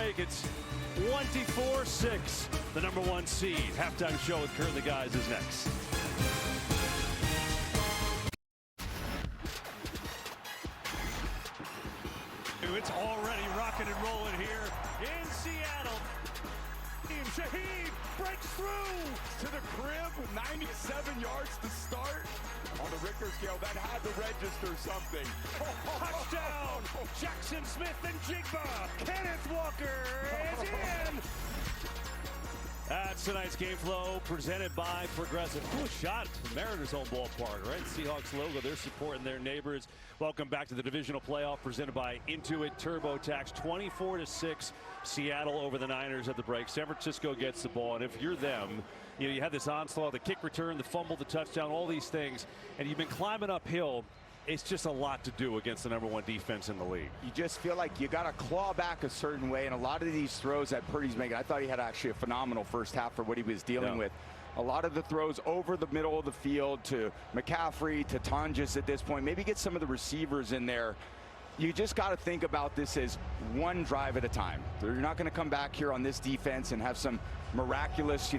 break. It's 24-6, the #1 seed. Halftime show with Kurt and the guys is next. It's already rocking and rolling here in Seattle. Shaheed breaks through to the crib, 97 yards to start. On the Richter scale, that had to register something. Touchdown! Jackson Smith and Jigba. Kenneth Walker is in. That's tonight's game flow presented by Progressive. Cool shot to Mariners home ballpark, right? Seahawks logo, they're supporting their neighbors. Welcome back to the divisional playoff presented by Intuit TurboTax. 24-6, Seattle over the Niners at the break. San Francisco gets the ball, and if you're them, you had this onslaught, the kick return, the fumble, the touchdown, all these things, and you've been climbing uphill. It's just a lot to do against the #1 defense in the league. You just feel like you got to claw back a certain way, and a lot of these throws that Purdy's making, I thought he had actually a phenomenal first half for what he was dealing with. A lot of the throws over the middle of the field to McCaffrey, to Tonjes at this point. Maybe get some of the receivers in there. You just got to think about this as one drive at a time. You're not going to come back here on this defense and have some miraculous,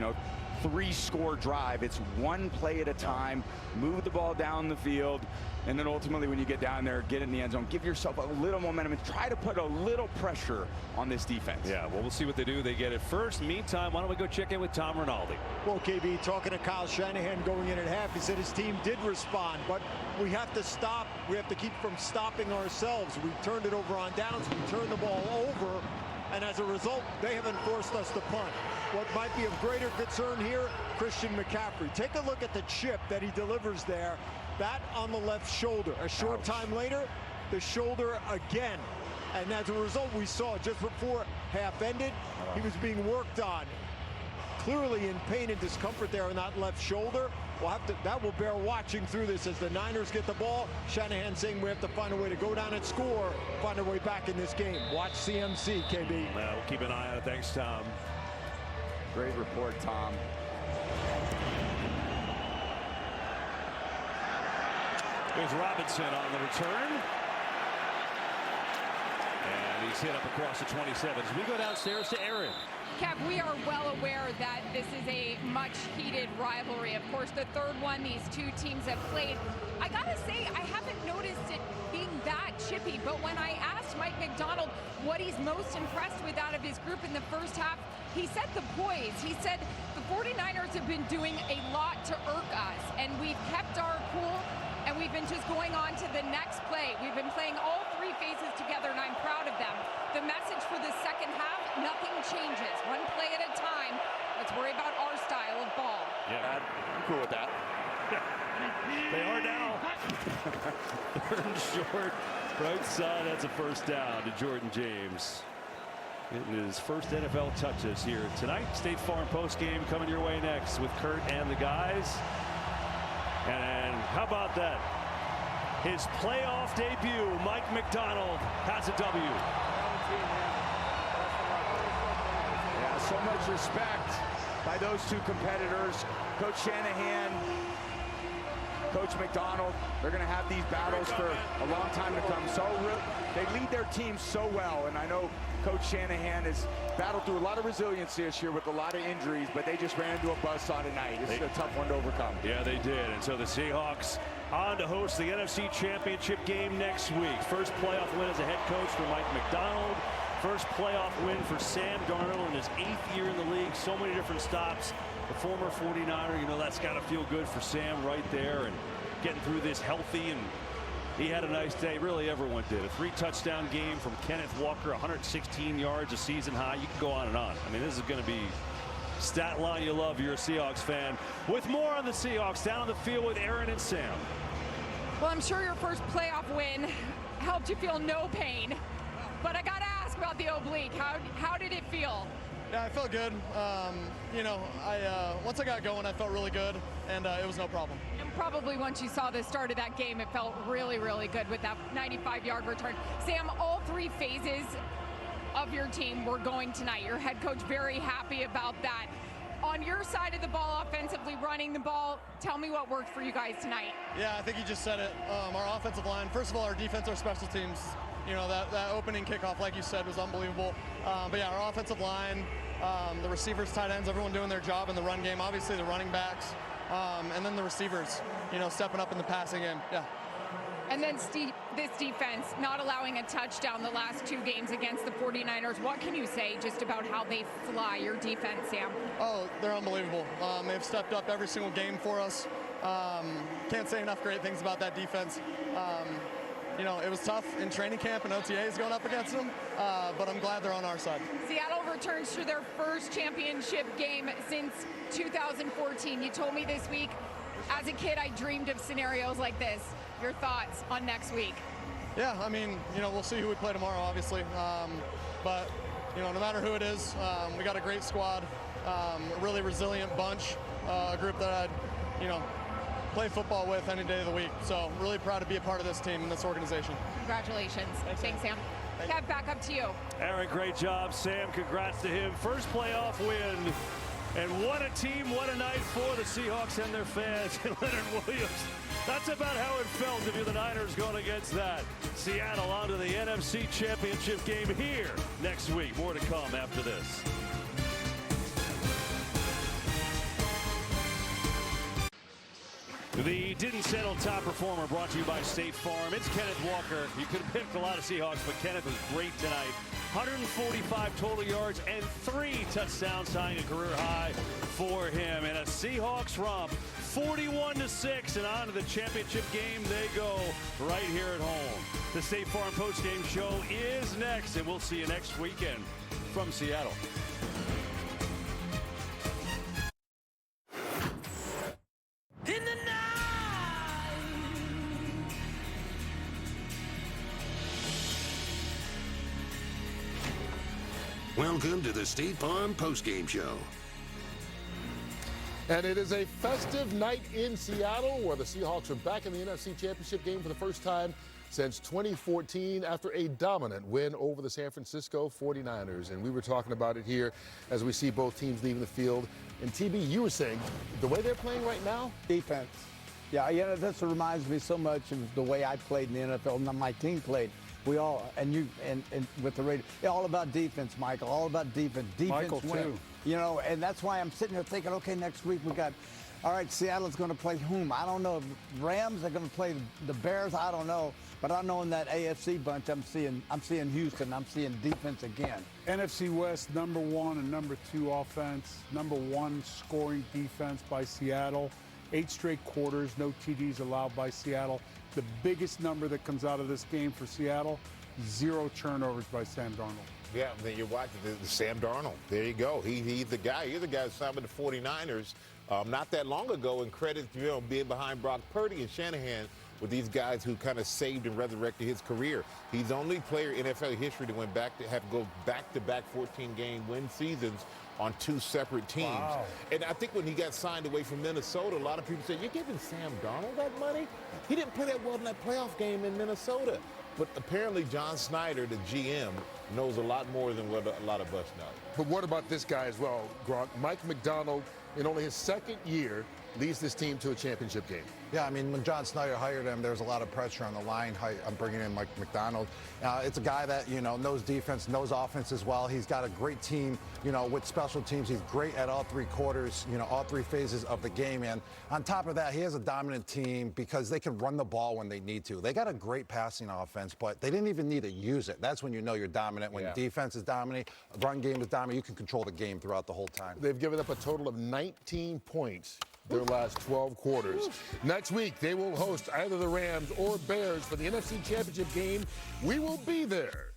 3-score drive. It's one play at a time. Move the ball down the field, and then ultimately when you get down there, get in the end zone, give yourself a little momentum and try to put a little pressure on this defense. Yeah, well, we'll see what they do. They get it first. Meantime, why don't we go check in with Tom Rinaldi? Well, KB, talking to Kyle Shanahan going in at half, he said his team did respond, but we have to stop. We have to keep from stopping ourselves. We turned it over on downs. We turned the ball over, and as a result, they haven't forced us to punt. What might be of greater concern here, Christian McCaffrey. Take a look at the chip that he delivers there. That on the left shoulder. A short time later, the shoulder again. And as a result, we saw just before half ended, he was being worked on. Clearly in pain and discomfort there on that left shoulder. That will bear watching through this as the Niners get the ball. Shanahan saying we have to find a way to go down and score, find our way back in this game. Watch CMC, KB. We'll keep an eye on it. Thanks, Tom. Great report, Tom. There's Robinson on the return. And he's hit up across the 27. As we go downstairs to Aaron. Kev, we are well aware that this is a much heated rivalry. Of course, the third one these two teams have played. I gotta say, I haven't noticed it being that chippy, but when I asked Mike McDonald what he's most impressed with out of his group in the first half, he said the poise. He said the 49ers have been doing a lot to irk us, and we've kept our cool, and we've been just going on to the next play. We've been playing all three phases together, and I'm proud of them. The message for the second half, nothing changes. One play at a time. Let's worry about our style of ball. Yeah, I'm cool with that. They are now. Third and short, right side. That's a first down to Jordan James. Getting his first NFL touches here tonight. State Farm postgame coming your way next with Kurt and the guys. And how about that? His playoff debut, Mike McDonald has a W. Yeah, so much respect by those two competitors. Coach Shanahan, Coach McDonald, they're going to have these battles for a long time to come. So they lead their team so well, and I know Coach Shanahan has battled through a lot of resilience this year with a lot of injuries, but they just ran into a buzzsaw tonight. This is a tough one to overcome. Yeah, they did. And so the Seahawks on to host the NFC Championship game next week. First playoff win as a head coach for Mike McDonald. First playoff win for Sam Darnold in his 8th year in the league. So many different stops. The former 49er, that's got to feel good for Sam right there, and getting through this healthy, and he had a nice day. Really, everyone did. A 3-touchdown game from Kenneth Walker, 116 yards, a season high. You can go on and on. I mean, this is going to be stat line you love. You're a Seahawks fan. With more on the Seahawks, down on the field with Aaron and Sam. Well, I'm sure your first playoff win helped you feel no pain, but I got to ask about the oblique. How did it feel? Yeah, I felt good. Once I got going, I felt really good, and it was no problem. And probably once you saw the start of that game, it felt really, really good with that 95-yard return. Sam, all three phases of your team were going tonight. Your head coach very happy about that. On your side of the ball, offensively running the ball, tell me what worked for you guys tonight. Yeah, I think you just said it. Our offensive line, first of all, our defense, our special teams, You know, that opening kickoff, like you said, was unbelievable. But yeah, our offensive line, the receivers, tight ends, everyone doing their job in the run game. Obviously the running backs, and then the receivers, you know, stepping up in the passing game. Yeah. And then this defense not allowing a touchdown the last 2 games against the 49ers. What can you say just about how they fly, your defense, Sam? Oh, they're unbelievable. They've stepped up every single game for us. Can't say enough great things about that defense. You know, it was tough in training camp and OTAs going up against them, but I'm glad they're on our side. Seattle returns to their first championship game since 2014. You told me this week, as a kid, I dreamed of scenarios like this. Your thoughts on next week? Yeah, I mean, you know, we'll see who we play tomorrow, obviously. But, you know, no matter who it is, we got a great squad, a really resilient bunch, a group that I'd, you know, play football with any day of the week. So really proud to be a part of this team and this organization. Congratulations. Thanks, Sam. Kev, back up to you. Aaron, great job. Sam, congrats to him. First playoff win. And what a team, what a night for the Seahawks and their fans. And Leonard Williams, that's about how it felt if you're the Niners going against that. Seattle on to the NFC Championship game here next week. More to come after this. The Didn't Settle top performer brought to you by State Farm. It's Kenneth Walker. You could have picked a lot of Seahawks, but Kenneth was great tonight. 145 total yards and 3 touchdowns, tying a career high for him. And a Seahawks romp, 41-6, and on to the championship game they go right here at home. The State Farm postgame show is next, and we'll see you next weekend from Seattle. Welcome to the State Farm postgame show. And it is a festive night in Seattle where the Seahawks are back in the NFC Championship game for the first time since 2014 after a dominant win over the San Francisco 49ers. And we were talking about it here as we see both teams leaving the field. And TB, you were saying the way they're playing right now? Defense. Yeah, you know, this reminds me so much of the way I played in the NFL and my team played. We all, and you, and with the radio, all about defense, Michael, all about defense. Defense Michael, win. too. You know, and that's why I'm sitting here thinking, okay, next week we got, all right, Seattle's going to play whom? I don't know. Rams are going to play the Bears. I don't know. But I know in that AFC bunch, I'm seeing Houston. I'm seeing defense again. NFC West, #1 and #2 offense, #1 scoring defense by Seattle. 8 straight quarters, no TDs allowed by Seattle. The biggest number that comes out of this game for Seattle, 0 turnovers by Sam Darnold. Yeah, then you're watching the Sam Darnold. There you go. He's the guy. You're the guy who signed with the 49ers not that long ago, and credit, you know, being behind Brock Purdy and Shanahan with these guys who kind of saved and resurrected his career. He's the only player in NFL history to went back to have go back-to-back 14-game win seasons on 2 separate teams. Wow. And I think when he got signed away from Minnesota, a lot of people said, you're giving Sam Darnold that money? He didn't play that well in that playoff game in Minnesota. But apparently John Snyder, the GM, knows a lot more than what a lot of us know. But what about this guy as well, Gronk? Mike McDonald, in only his 2nd year, leads this team to a championship game. Yeah, I mean, when John Snyder hired him, there was a lot of pressure on the line. I'm bringing in Mike McDonald. It's a guy that, you know, knows defense, knows offense as well. He's got a great team, you know, with special teams. He's great at all 3 quarters, you know, all 3 phases of the game. And on top of that, he has a dominant team because they can run the ball when they need to. They got a great passing offense, but they didn't even need to use it. That's when you know you're dominant. When defense is dominant, run game is dominant, you can control the game throughout the whole time. They've given up a total of 19 points their last 12 quarters. Next week, they will host either the Rams or Bears for the NFC Championship game. We will be there.